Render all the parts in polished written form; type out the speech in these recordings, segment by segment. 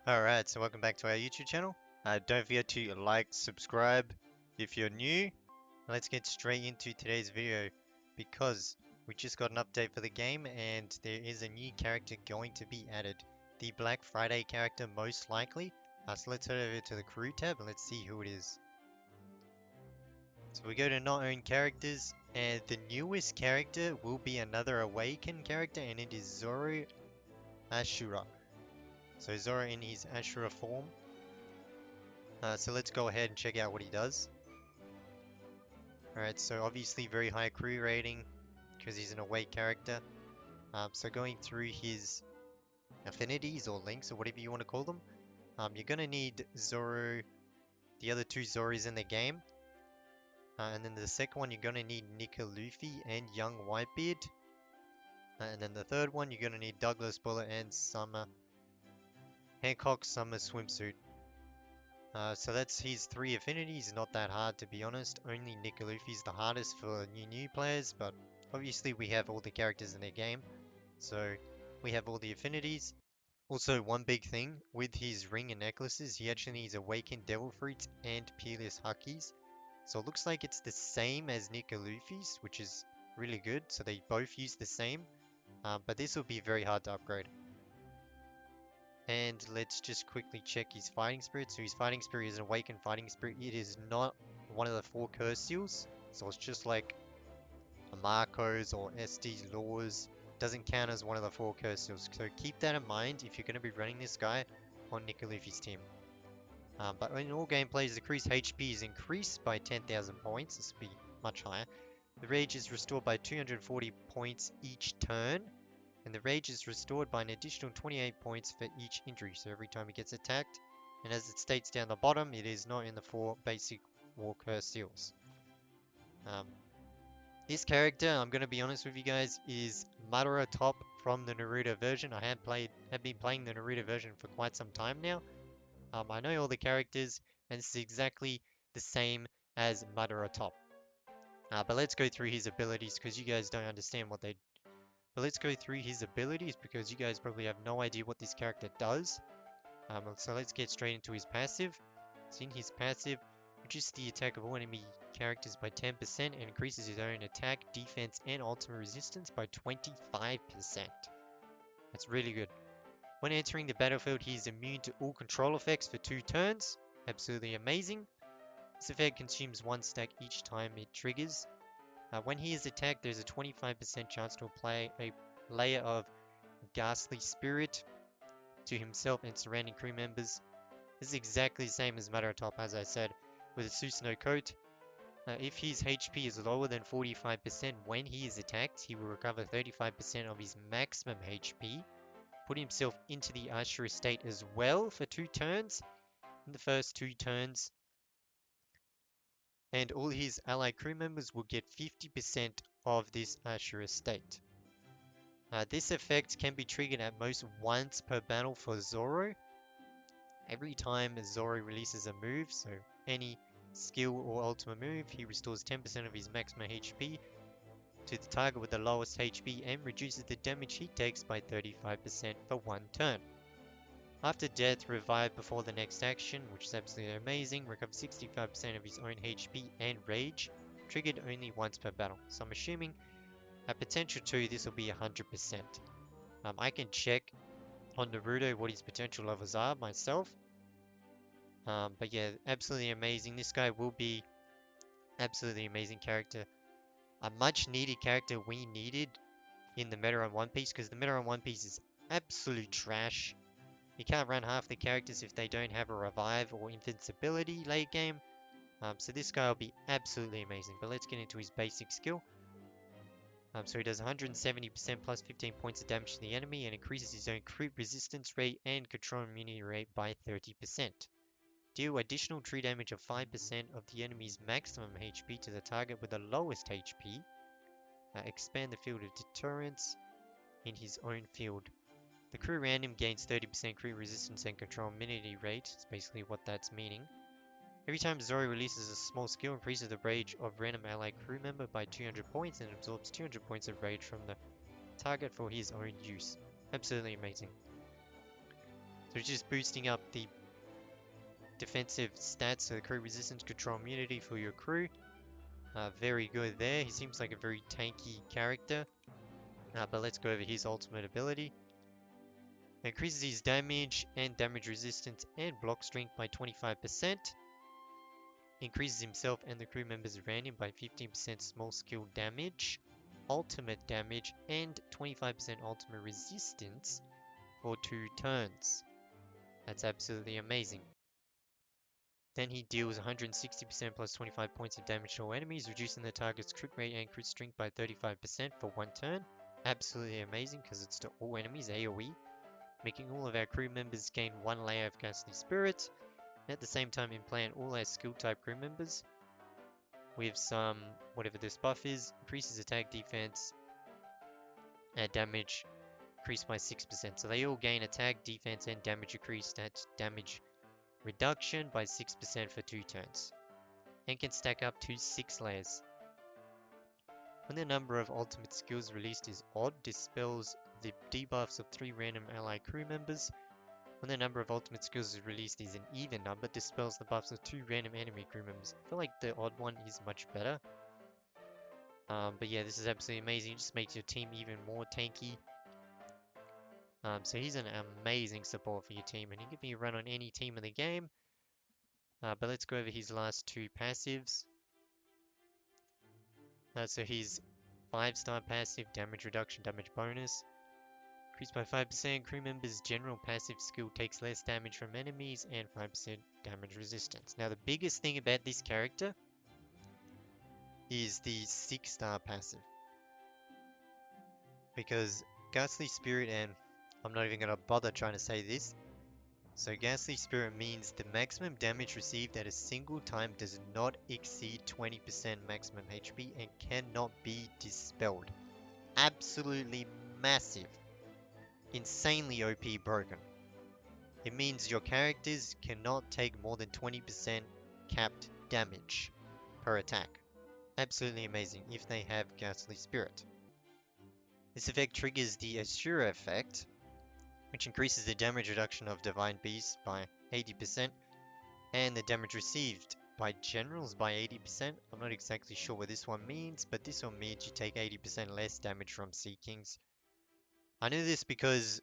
Alright, so welcome back to our YouTube channel. Don't forget to like, subscribe if you're new. Let's get straight into today's video because we just got an update for the game and there is a new character going to be added. The Black Friday character most likely. So let's head over to the crew tab and let's see who it is. So we go to not own characters and the newest character will be another awakened character and it is ZORO ASURA. So ZORO in his ASURA form. So let's go ahead and check out what he does. Alright, so obviously very high crew rating because he's an awake character. So going through his affinities or links or whatever you want to call them, you're going to need Zoro, the other two Zoros in the game. And then the second one, you're going to need Nika Luffy and Young Whitebeard. And then the third one, you're going to need Douglas Bullet and Summer Hancock Summer Swimsuit. So that's his three affinities, not that hard to be honest. Only Nika Luffy's the hardest for new players, but obviously we have all the characters in the game, so we have all the affinities. Also, one big thing, with his ring and necklaces, he actually needs Awakened Devil Fruits and Peerless Huckies. So it looks like it's the same as Nika Luffy's, which is really good, so they both use the same, but this will be very hard to upgrade. And let's just quickly check his fighting spirit. So his fighting spirit is an awakened fighting spirit. It is not one of the 4 curse seals. So it's just like a Marco's or SD's laws. Doesn't count as one of the 4 curse seals. So keep that in mind if you're going to be running this guy on Nika Luffy's team. But in all gameplays, the crew's HP is increased by 10,000 points. This will be much higher. The rage is restored by 240 points each turn. And the rage is restored by an additional 28 points for each injury, so every time he gets attacked. And as it states down the bottom, it is not in the 4 basic war curse seals. This character, I'm going to be honest with you guys, is Madara Top from the Naruto version. I have been playing the Naruto version for quite some time now. I know all the characters, and it's exactly the same as Madara Top. But let's go through his abilities because you guys don't understand what they. But let's go through his abilities because you guys probably have no idea what this character does. So let's get straight into his passive. So in his passive, reduces the attack of all enemy characters by 10% and increases his own attack, defense, and ultimate resistance by 25%. That's really good. When entering the battlefield, he is immune to all control effects for 2 turns. Absolutely amazing. This effect consumes 1 stack each time it triggers. When he is attacked, there's a 25% chance to apply a layer of Ghastly Spirit to himself and surrounding crew members. This is exactly the same as Madara Top, as I said, with a Susanoo coat. If his HP is lower than 45% when he is attacked, he will recover 35% of his maximum HP, put himself into the Ashura state as well for 2 turns, in the first 2 turns, and all his allied crew members will get 50% of this Ashura state. This effect can be triggered at most once per battle for Zoro. Every time Zoro releases a move, so any skill or ultimate move, he restores 10% of his maximum HP to the target with the lowest HP and reduces the damage he takes by 35% for 1 turn. After death, revive before the next action, which is absolutely amazing, recovers 65% of his own HP and rage, triggered only once per battle. So I'm assuming at potential 2 this will be 100%. I can check on Naruto what his potential levels are myself. But yeah, absolutely amazing. This guy will be absolutely amazing character. A much needed character we needed in the meta on One Piece because the meta on One Piece is absolute trash. You can't run half the characters if they don't have a revive or invincibility late game. So this guy will be absolutely amazing. But let's get into his basic skill. So he does 170% plus 15 points of damage to the enemy and increases his own crit resistance rate and control immunity rate by 30%. Deal additional tree damage of 5% of the enemy's maximum HP to the target with the lowest HP. Expand the field of deterrence in his own field. The crew around him gains 30% crit resistance and control immunity rate. That's basically what that's meaning. Every time Zoro releases a small skill, increases the rage of random allied crew member by 200 points and absorbs 200 points of rage from the target for his own use. Absolutely amazing. So just boosting up the defensive stats, so crew resistance, control immunity for your crew. Very good there. He seems like a very tanky character. But let's go over his ultimate ability. Increases his damage and damage resistance and block strength by 25%. Increases himself and the crew members around him by 15% small skill damage, ultimate damage, and 25% ultimate resistance for 2 turns. That's absolutely amazing. Then he deals 160% plus 25 points of damage to all enemies, reducing the target's crit rate and crit strength by 35% for 1 turn. Absolutely amazing because it's to all enemies, AoE, making all of our crew members gain 1 layer of Ghastly Spirit, and at the same time implant all our skill type crew members with some, whatever this buff is, increases attack, defense, and damage increased by 6%. So they all gain attack, defense, and damage increased at damage reduction by 6% for 2 turns, and can stack up to 6 layers. When the number of ultimate skills released is odd, dispels the debuffs of 3 random ally crew members. When the number of ultimate skills is released is an even number, dispels the buffs of 2 random enemy crew members. I feel like the odd one is much better. But yeah, this is absolutely amazing. It just makes your team even more tanky. So he's an amazing support for your team, and he can be run on any team in the game. But let's go over his last 2 passives. So his 5-star passive, damage reduction, damage bonus. Increased by 5%, crew members' general passive skill takes less damage from enemies and 5% damage resistance. Now the biggest thing about this character is the 6-star passive. Because Ghastly Spirit, and I'm not even going to bother trying to say this. So Ghastly Spirit means the maximum damage received at a single time does not exceed 20% maximum HP and cannot be dispelled. Absolutely massive. Insanely OP broken. It means your characters cannot take more than 20% capped damage per attack. Absolutely amazing if they have Ghastly Spirit. This effect triggers the ASURA effect, which increases the damage reduction of Divine Beasts by 80% and the damage received by Generals by 80%. I'm not exactly sure what this one means, but this one means you take 80% less damage from Sea Kings. I know this because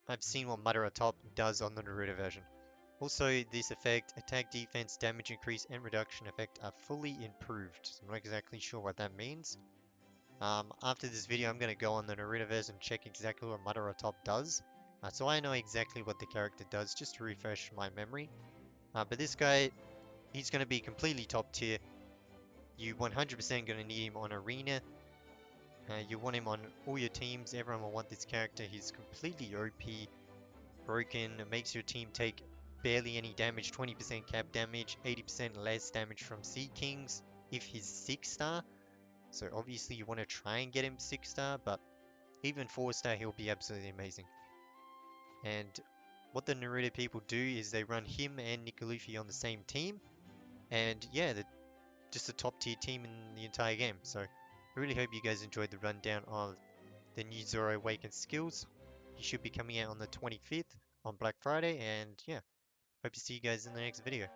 I've seen what Madara Top does on the Naruto version. Also, this effect, attack, defense, damage increase, and reduction effect are fully improved. So I'm not exactly sure what that means. After this video, I'm going to go on the Naruto version and check exactly what Madara Top does. So I know exactly what the character does, just to refresh my memory. But this guy, he's going to be completely top tier. You 100% going to need him on Arena. You want him on all your teams. Everyone will want this character. He's completely OP, broken, makes your team take barely any damage, 20% cap damage, 80% less damage from Sea Kings if he's 6-star. So obviously you want to try and get him 6-star, but even 4-star he'll be absolutely amazing. And what the Naruto people do is they run him and Nick Luffy on the same team. And yeah, they're just a top tier team in the entire game. So I really hope you guys enjoyed the rundown of the new ZORO Awakened skills. He should be coming out on the 25th on Black Friday. And yeah, hope to see you guys in the next video.